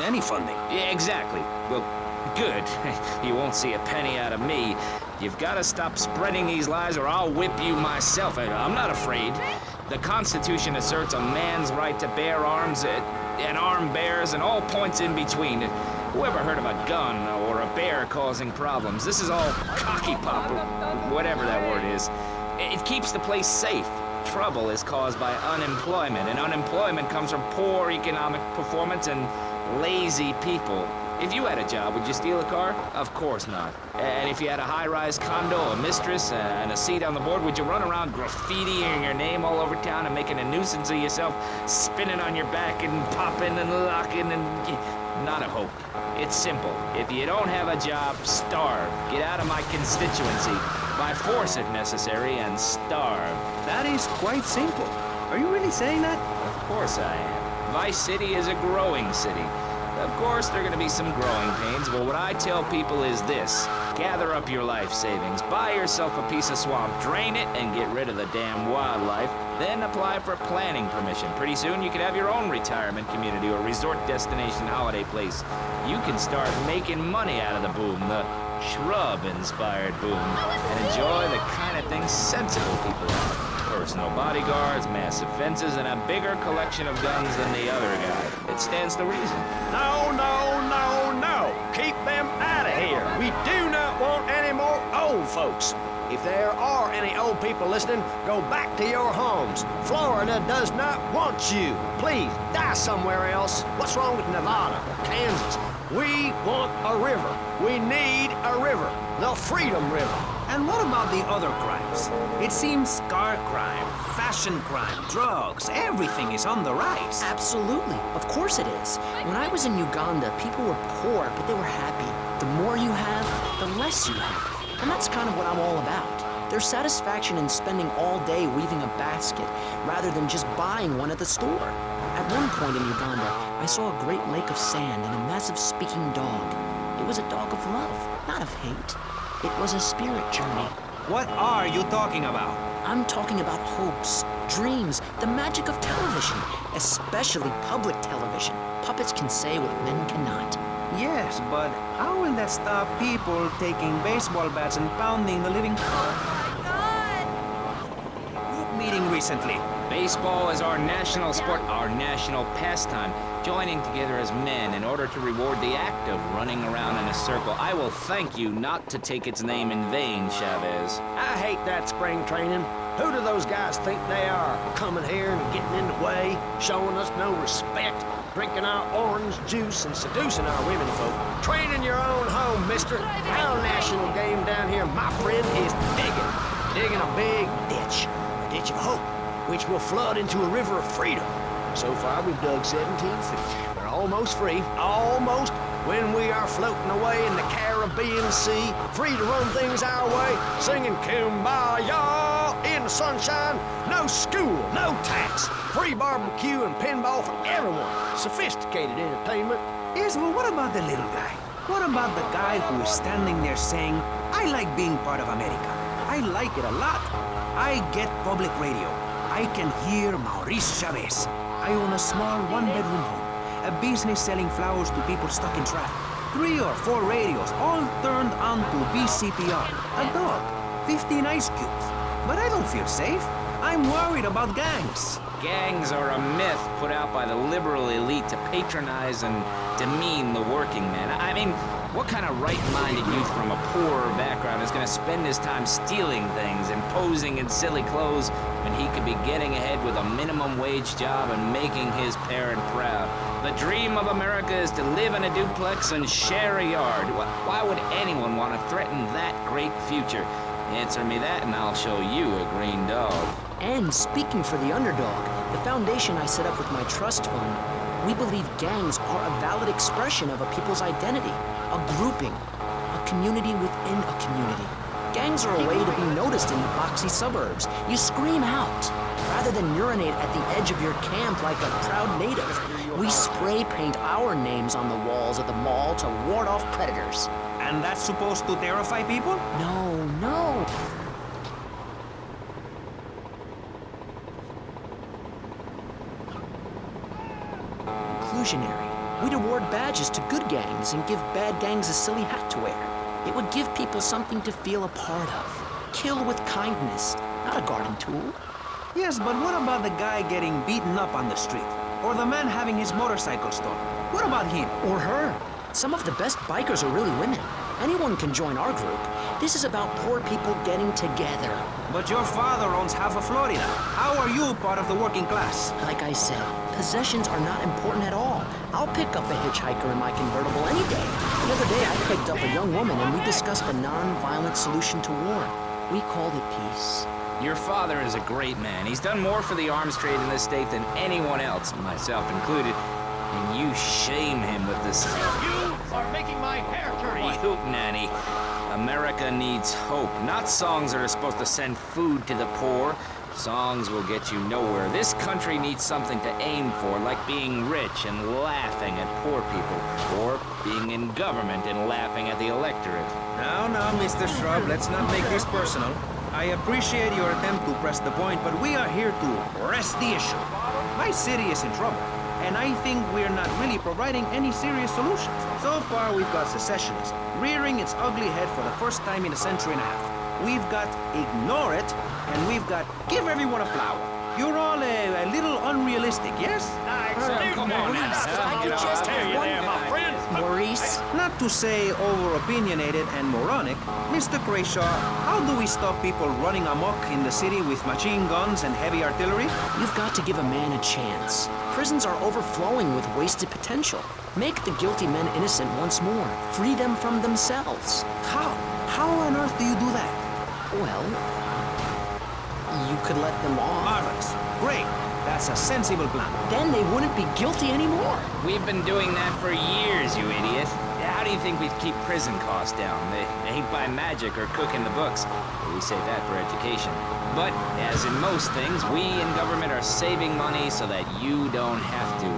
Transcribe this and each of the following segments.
any funding. Yeah, exactly. Well, good. You won't see a penny out of me. You've got to stop spreading these lies or I'll whip you myself. I'm not afraid. The Constitution asserts a man's right to bear arms and armed bears and all points in between. Who ever heard of a gun or a bear causing problems? This is all cocky pop or whatever that word is. It keeps the place safe. Trouble is caused by unemployment, and unemployment comes from poor economic performance and lazy people. If you had a job, would you steal a car? Of course not. And if you had a high-rise condo, a mistress, and a seat on the board, would you run around graffitiing your name all over town and making a nuisance of yourself, spinning on your back and popping and locking and... Not a hope. It's simple. If you don't have a job, starve. Get out of my constituency. By force if necessary, and starve. That is quite simple. Are you really saying that? Of course I am. Vice City is a growing city. Of course, there are going to be some growing pains, but what I tell people is this. Gather up your life savings, buy yourself a piece of swamp, drain it, and get rid of the damn wildlife. Then apply for planning permission. Pretty soon, you could have your own retirement community or resort destination holiday place. You can start making money out of the boom, the shrub-inspired boom, and enjoy the kind of things sensible people have. Personal bodyguards, massive fences, and a bigger collection of guns than the other guy. It stands to reason. No, no, no, no. Keep them out of here. We do not want any more old folks. If there are any old people listening, go back to your homes. Florida does not want you. Please, die somewhere else. What's wrong with Nevada or Kansas? We want a river. We need a river. The Freedom River. And what about the other crimes? It seems car crime, fashion crime, drugs, everything is on the rise. Absolutely. Of course it is. When I was in Uganda, people were poor, but they were happy. The more you have, the less you have. And that's kind of what I'm all about. There's satisfaction in spending all day weaving a basket, rather than just buying one at the store. At one point in Uganda, I saw a great lake of sand and a massive speaking dog. It was a dog of love, not of hate. It was a spirit journey. What are you talking about? I'm talking about hopes, dreams, the magic of television, especially public television. Puppets can say what men cannot. Yes, but how will that stop people taking baseball bats and pounding the living... Oh my God! Group meeting recently. Baseball is our national sport, our national pastime, joining together as men in order to reward the act of running around in a circle. I will thank you not to take its name in vain, Chavez. I hate that spring training. Who do those guys think they are? Coming here and getting in the way, showing us no respect, drinking our orange juice and seducing our women folk. Training your own home, mister. Our national game down here, my friend, is digging a big ditch. A ditch of hope, which will flood into a river of freedom. So far, we've dug 17 feet. We're almost free, almost, when we are floating away in the Caribbean Sea, free to run things our way, singing Kumbaya in the sunshine. No school, no tax, free barbecue and pinball for everyone. Sophisticated entertainment. Yes, well, what about the little guy? What about the guy who is standing there saying, I like being part of America. I like it a lot. I get public radio. I can hear Maurice Chavez. I own a small one-bedroom home, a business selling flowers to people stuck in traffic. 3 or 4 radios, all turned on to VCPR. A dog, 15 ice cubes. But I don't feel safe. I'm worried about gangs. Gangs are a myth put out by the liberal elite to patronize and demean the working man. I mean, what kind of right-minded youth from a poorer background is going to spend his time stealing things and posing in silly clothes when he could be getting ahead with a minimum wage job and making his parent proud? The dream of America is to live in a duplex and share a yard. Why would anyone want to threaten that great future? Answer me that and I'll show you a green dog. And speaking for the underdog, the foundation I set up with my trust fund, we believe gangs are a valid expression of a people's identity, a grouping, a community within a community. Gangs are a way to be noticed in the boxy suburbs. You scream out. Rather than urinate at the edge of your camp like a proud native, we spray paint our names on the walls of the mall to ward off predators. And that's supposed to terrify people? No, no. Inclusionary. We'd award badges to good gangs and give bad gangs a silly hat to wear. It would give people something to feel a part of. Kill with kindness, not a garden tool. Yes, but what about the guy getting beaten up on the street? Or the man having his motorcycle stolen? What about him? Or her. Some of the best bikers are really women. Anyone can join our group. This is about poor people getting together. But your father owns half of Florida. How are you part of the working class? Like I said, possessions are not important at all. I'll pick up a hitchhiker in my convertible any day. The other day I picked up a young woman and we discussed a non-violent solution to war. We called it peace. Your father is a great man. He's done more for the arms trade in this state than anyone else, myself included. And you shame him with this. You are making my hair turn white. Nanny. America needs hope, not songs that are supposed to send food to the poor. Songs will get you nowhere. This country needs something to aim for, like being rich and laughing at poor people, or being in government and laughing at the electorate. Now, Mr. Shrub, let's not make this personal. I appreciate your attempt to press the point, but we are here to rest the issue. My city is in trouble, and I think we're not really providing any serious solutions. So far, we've got secessionism, rearing its ugly head for the first time in a century and a half. We've got ignore it, and we've got give everyone a flower. You're all a little unrealistic, yes? Come on, Maurice? Not to say over-opinionated and moronic, Mr. Crashaw, how do we stop people running amok in the city with machine guns and heavy artillery? You've got to give a man a chance. Prisons are overflowing with wasted potential. Make the guilty men innocent once more. Free them from themselves. How? How on earth do you do that? Well, you could let them off. Marvelous. Great. That's a sensible plan. Then they wouldn't be guilty anymore. We've been doing that for years, you idiot. How do you think we'd keep prison costs down? They ain't by magic or cooking the books. We save that for education. But, as in most things, we in government are saving money so that you don't have to.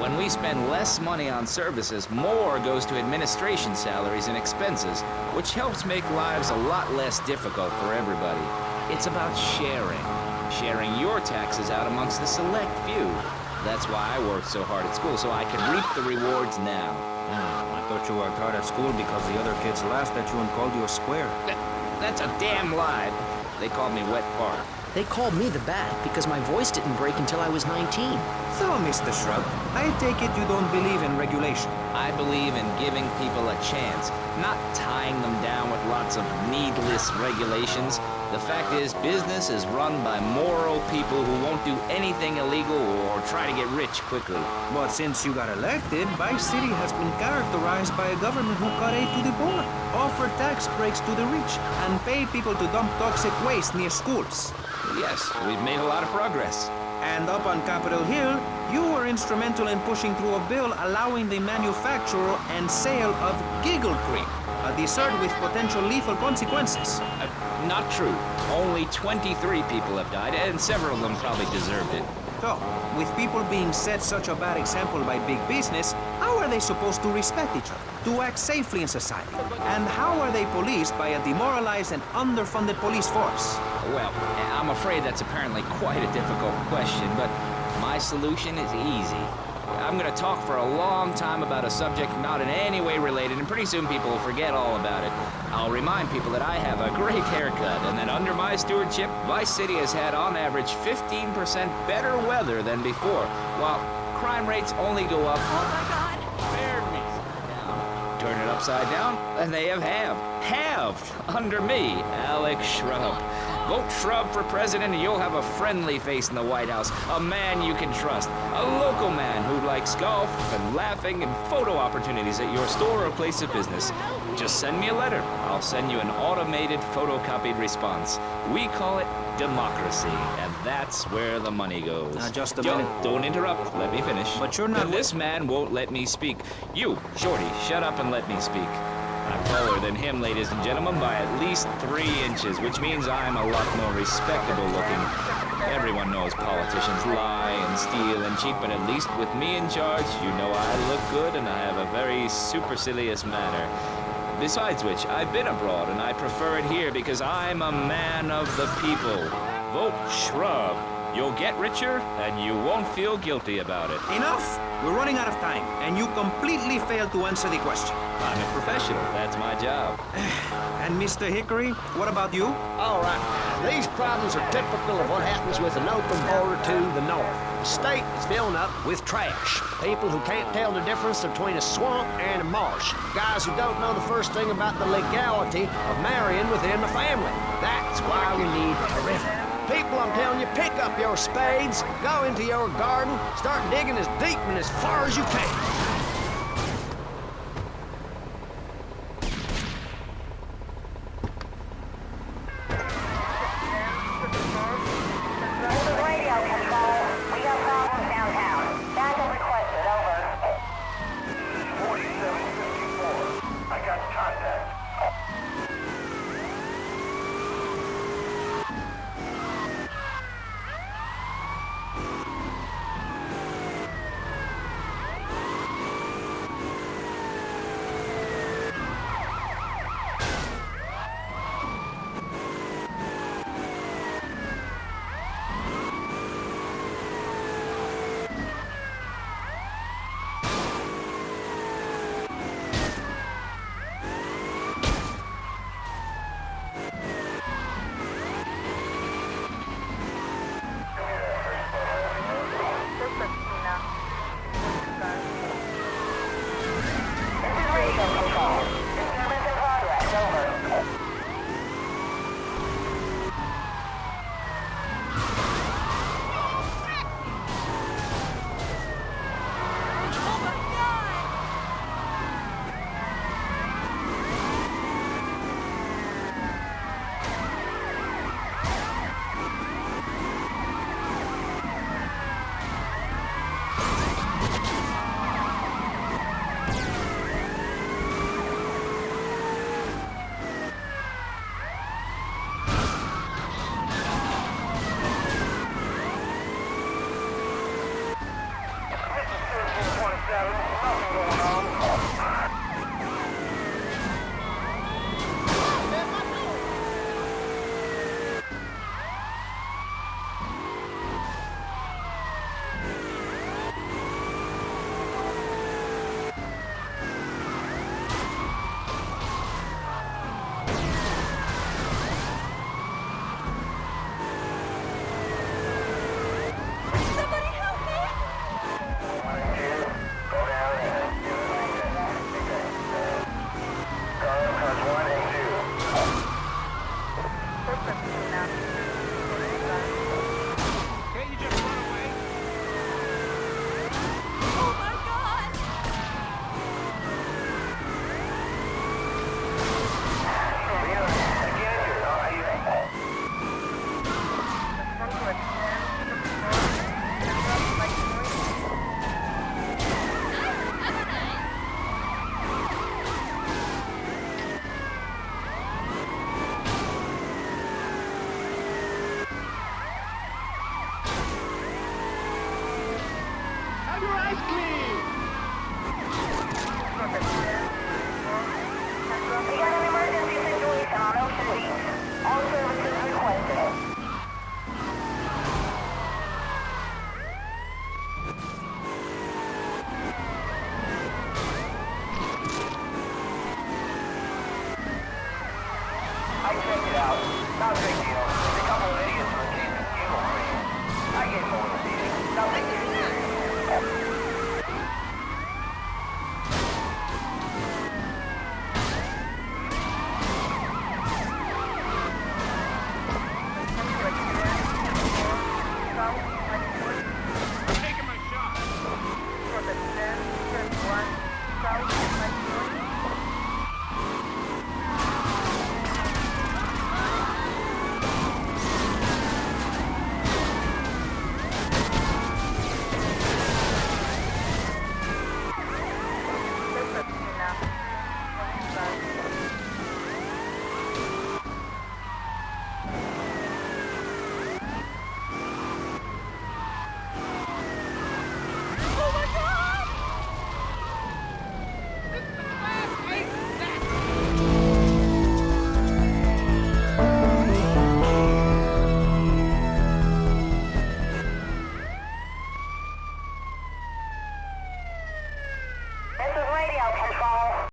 When we spend less money on services, more goes to administration salaries and expenses, which helps make lives a lot less difficult for everybody. It's about sharing. Sharing your taxes out amongst the select few. That's why I worked so hard at school, so I can reap the rewards now. I thought you worked hard at school because the other kids laughed at you and called you a square. That's a damn lie. They called me Wet Fart. They called me the Bat because my voice didn't break until I was 19. So, Mr. Shrub, I take it you don't believe in regulation. I believe in giving people a chance, not tying them down with lots of needless regulations. The fact is, business is run by moral people who won't do anything illegal or try to get rich quickly. But since you got elected, Vice City has been characterized by a government who cut aid to the poor, offered tax breaks to the rich, and paid people to dump toxic waste near schools. Yes, we've made a lot of progress. And up on Capitol Hill, you were instrumental in pushing through a bill allowing the manufacture and sale of Giggle Cream, a dessert with potential lethal consequences. Not true. Only 23 people have died, and several of them probably deserved it. So, with people being set such a bad example by big business, how are they supposed to respect each other, to act safely in society? And how are they policed by a demoralized and underfunded police force? Well, I'm afraid that's apparently quite a difficult question, but my solution is easy. I'm going to talk for a long time about a subject not in any way related, and pretty soon people will forget all about it. I'll remind people that I have a great haircut, and that under my stewardship, Vice City has had on average 15% better weather than before, while crime rates only go up. Oh my God! Turn it upside down, and they have halved under me, Alex Shrub. Vote Shrub for president and you'll have a friendly face in the White House, a man you can trust, a local man who likes golf and laughing and photo opportunities at your store or place of business. Just send me a letter. I'll send you an automated photocopied response. We call it democracy, and that's where the money goes. Now, just a minute. Don't interrupt. Let me finish. But you're not... This man won't let me speak. You, Shorty, shut up and let me speak. I'm taller than him, ladies and gentlemen, by at least 3 inches, which means I'm a lot more respectable looking. Everyone knows politicians lie and steal and cheat, but at least with me in charge, you know I look good and I have a very supercilious manner. Besides which, I've been abroad and I prefer it here because I'm a man of the people. Vote Shrub. You'll get richer, and you won't feel guilty about it. Enough! We're running out of time, and you completely failed to answer the question. I'm a professional. That's my job. And Mr. Hickory, what about you? All right, these problems are typical of what happens with an open border to the north. The state is filling up with trash. People who can't tell the difference between a swamp and a marsh. Guys who don't know the first thing about the legality of marrying within the family. That's why we need a river. People, I'm telling you, pick up your spades, go into your garden, start digging as deep and as far as you can.